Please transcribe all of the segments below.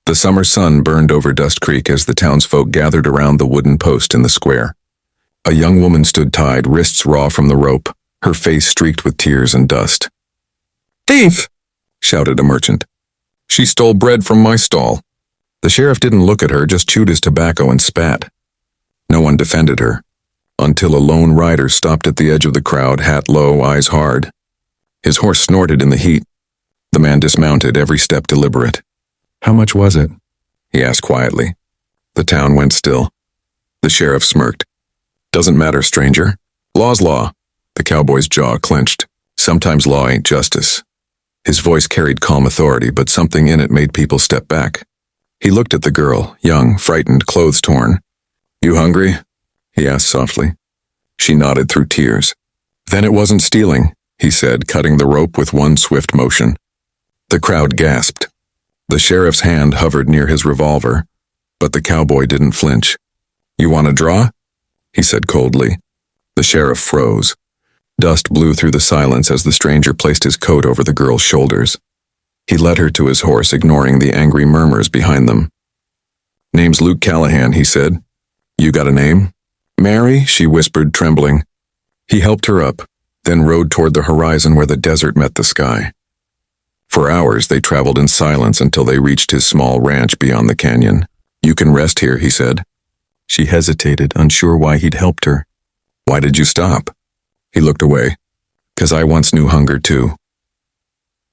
The summer sun burned over Dust Creek as the townsfolk gathered around the wooden post in the square. A young woman stood tied, wrists raw from the rope, her face streaked with tears and dust. "Thief!" shouted a merchant. "She stole bread from my stall." The sheriff didn't look at her, just chewed his tobacco and spat. No one defended her, until a lone rider stopped at the edge of the crowd, hat low, eyes hard. His horse snorted in the heat. The man dismounted, every step deliberate. "How much was it?" he asked quietly. The town went still. The sheriff smirked. "Doesn't matter, stranger. Law's law." The cowboy's jaw clenched. Sometimes law ain't justice. His voice carried calm authority, but something in it made people step back. He looked at the girl, young, frightened, clothes torn. "You hungry?" he asked softly. She nodded through tears. "Then it wasn't stealing," he said, cutting the rope with one swift motion. The crowd gasped. The sheriff's hand hovered near his revolver, but the cowboy didn't flinch. "You want to draw?" he said coldly. The sheriff froze. Dust blew through the silence as the stranger placed his coat over the girl's shoulders. He led her to his horse, ignoring the angry murmurs behind them. "Name's Luke Callahan," he said. "You got a name?" "Mary," she whispered, trembling. He helped her up, then rode toward the horizon where the desert met the sky. For hours they traveled in silence until they reached his small ranch beyond the canyon. "You can rest here," he said. She hesitated, unsure why he'd helped her. "Why did you stop?" He looked away. "'Cause I once knew hunger too."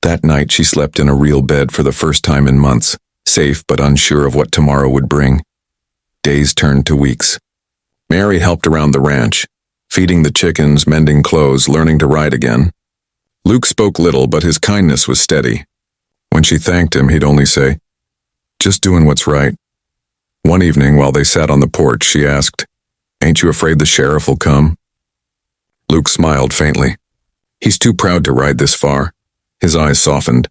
That night she slept in a real bed for the first time in months, safe but unsure of what tomorrow would bring. Days turned to weeks. Mary helped around the ranch, feeding the chickens, mending clothes, learning to ride again. Luke spoke little, but his kindness was steady. When she thanked him, he'd only say, "Just doing what's right." One evening, while they sat on the porch, she asked, "Ain't you afraid the sheriff will come?" Luke smiled faintly. "He's too proud to ride this far." His eyes softened.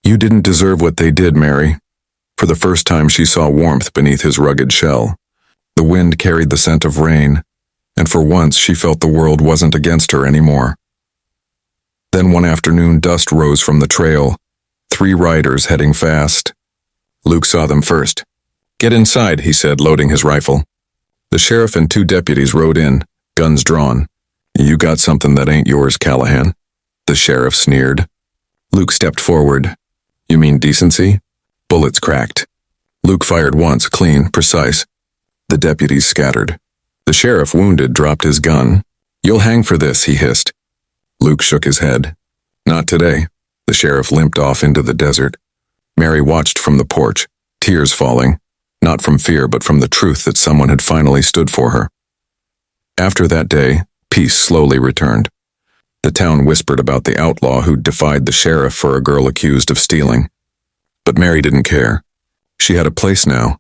"You didn't deserve what they did, Mary." For the first time she saw warmth beneath his rugged shell. The wind carried the scent of rain, and for once she felt the world wasn't against her anymore. Then one afternoon, dust rose from the trail, 3 riders heading fast. Luke saw them first. "Get inside," he said, loading his rifle. The sheriff and 2 deputies rode in, guns drawn. "You got something that ain't yours, Callahan." The sheriff sneered. Luke stepped forward. "You mean decency?" Bullets cracked. Luke fired once, clean, precise. The deputies scattered. The sheriff, wounded, dropped his gun. "You'll hang for this," he hissed. Luke shook his head. "Not today." The sheriff limped off into the desert. Mary watched from the porch, tears falling, not from fear but from the truth that someone had finally stood for her. After that day, peace slowly returned. The town whispered about the outlaw who'd defied the sheriff for a girl accused of stealing. But Mary didn't care. She had a place now,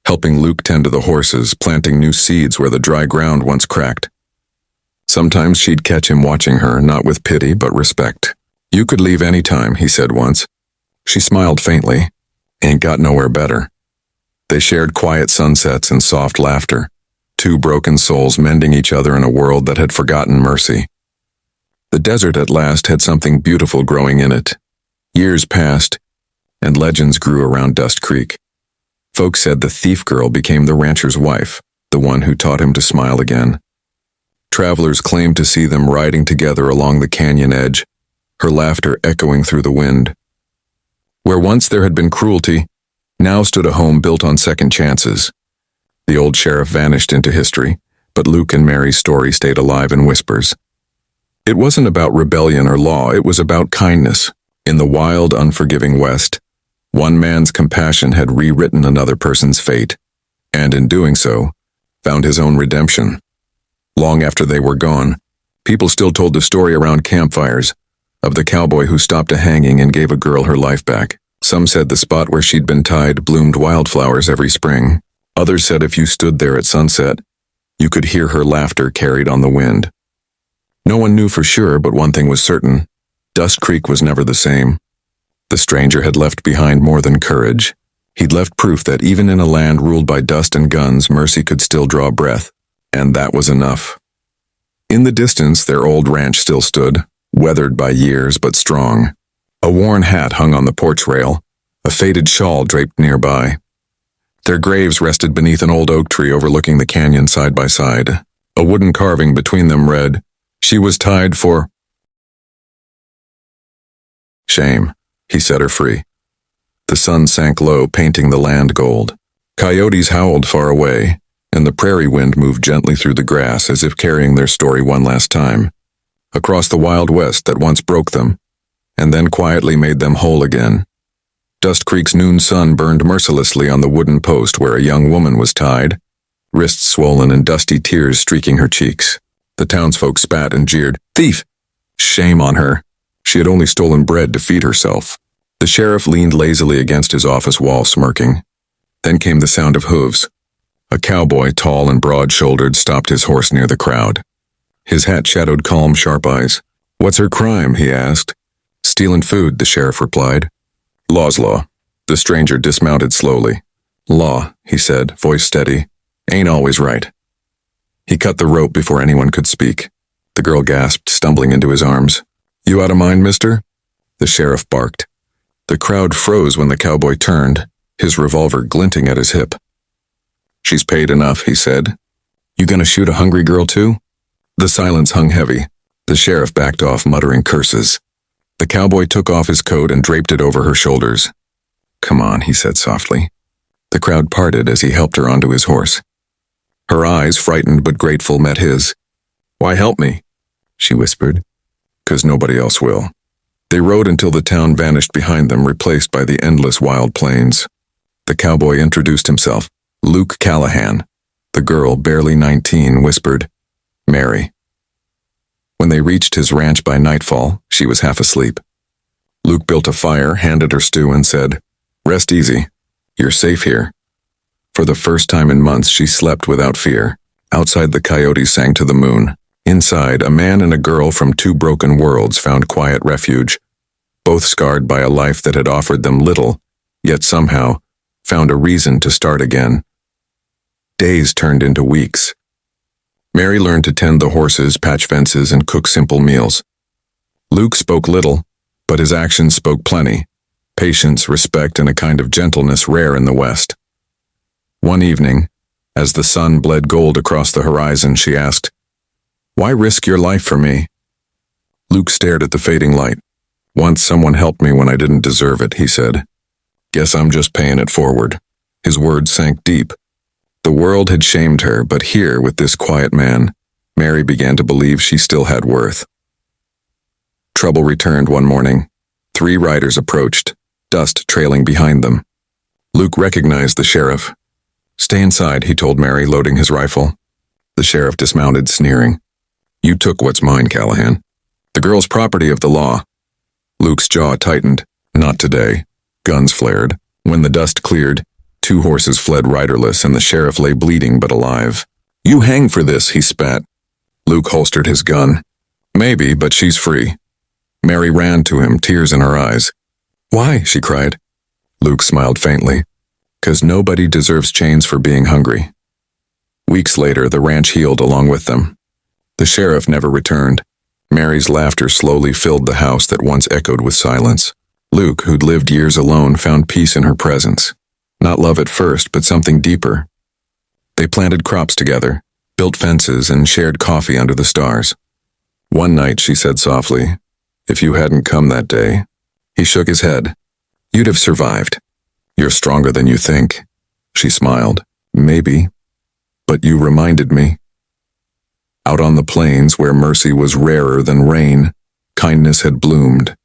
helping Luke tend to the horses, planting new seeds where the dry ground once cracked. Sometimes she'd catch him watching her, not with pity but respect. "You could leave any time," he said once. She smiled faintly. "Ain't got nowhere better." They shared quiet sunsets and soft laughter, 2 broken souls mending each other in a world that had forgotten mercy. The desert at last had something beautiful growing in it. Years passed, and legends grew around Dust Creek. Folks said the thief girl became the rancher's wife, the one who taught him to smile again. Travelers claimed to see them riding together along the canyon edge, her laughter echoing through the wind. Where once there had been cruelty, now stood a home built on second chances. The old sheriff vanished into history, but Luke and Mary's story stayed alive in whispers. It wasn't about rebellion or law, it was about kindness. In the wild, unforgiving West, one man's compassion had rewritten another person's fate, and in doing so, found his own redemption. Long after they were gone, people still told the story around campfires of the cowboy who stopped a hanging and gave a girl her life back. Some said the spot where she'd been tied bloomed wildflowers every spring. Others said if you stood there at sunset, you could hear her laughter carried on the wind. No one knew for sure, but one thing was certain. Dust Creek was never the same. The stranger had left behind more than courage. He'd left proof that even in a land ruled by dust and guns, mercy could still draw breath. And that was enough. In the distance, their old ranch still stood, weathered by years but strong. A worn hat hung on the porch rail, a faded shawl draped nearby. Their graves rested beneath an old oak tree overlooking the canyon side by side. A wooden carving between them read, "She was tied for shame." He set her free. The sun sank low, painting the land gold. Coyotes howled far away, and the prairie wind moved gently through the grass as if carrying their story one last time, across the wild west that once broke them, and then quietly made them whole again. Dust Creek's noon sun burned mercilessly on the wooden post where a young woman was tied, wrists swollen and dusty tears streaking her cheeks. The townsfolk spat and jeered. "Thief!" Shame on her. She had only stolen bread to feed herself. The sheriff leaned lazily against his office wall, smirking. Then came the sound of hooves. A cowboy, tall and broad-shouldered, stopped his horse near the crowd. His hat shadowed calm, sharp eyes. "What's her crime?" he asked. "Stealing food," the sheriff replied. "Law's law." The stranger dismounted slowly. "Law," he said, voice steady, "ain't always right." He cut the rope before anyone could speak. The girl gasped, stumbling into his arms. "You out of mind, mister?" The sheriff barked. The crowd froze when the cowboy turned, his revolver glinting at his hip. "She's paid enough," he said. "You gonna shoot a hungry girl too?" The silence hung heavy. The sheriff backed off, muttering curses. The cowboy took off his coat and draped it over her shoulders. "Come on," he said softly. The crowd parted as he helped her onto his horse. Her eyes, frightened but grateful, met his. "Why help me?" she whispered. "'Cause nobody else will." They rode until the town vanished behind them, replaced by the endless wild plains. The cowboy introduced himself. Luke Callahan. The girl, barely 19, whispered, "Mary." When they reached his ranch by nightfall, she was half asleep. Luke built a fire, handed her stew, and said, "Rest easy. You're safe here." For the first time in months, she slept without fear. Outside, the coyotes sang to the moon. Inside, a man and a girl from two broken worlds found quiet refuge, both scarred by a life that had offered them little, yet somehow found a reason to start again. Days turned into weeks. Mary learned to tend the horses, patch fences, and cook simple meals. Luke spoke little, but his actions spoke plenty. Patience, respect, and a kind of gentleness rare in the West. One evening, as the sun bled gold across the horizon, she asked, "Why risk your life for me?" Luke stared at the fading light. "Once someone helped me when I didn't deserve it," he said. "Guess I'm just paying it forward." His words sank deep. The world had shamed her, but here, with this quiet man, Mary began to believe she still had worth. Trouble returned one morning. 3 riders approached, dust trailing behind them. Luke recognized the sheriff. "Stay inside," he told Mary, loading his rifle. The sheriff dismounted, sneering. "You took what's mine, Callahan. The girl's property of the law." Luke's jaw tightened. Not today. Guns flared. When the dust cleared, 2 horses fled riderless and the sheriff lay bleeding but alive. "You hang for this," he spat. Luke holstered his gun. "Maybe, but she's free." Mary ran to him, tears in her eyes. "Why?" she cried. Luke smiled faintly. "'Cause nobody deserves chains for being hungry." Weeks later, the ranch healed along with them. The sheriff never returned. Mary's laughter slowly filled the house that once echoed with silence. Luke, who'd lived years alone, found peace in her presence. Not love at first, but something deeper. They planted crops together, built fences, and shared coffee under the stars. One night, she said softly, "If you hadn't come that day." He shook his head. "You'd have survived. You're stronger than you think." She smiled. "Maybe. But you reminded me." Out on the plains, where mercy was rarer than rain, kindness had bloomed.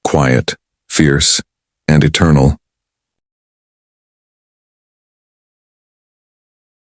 Quiet, fierce, and eternal.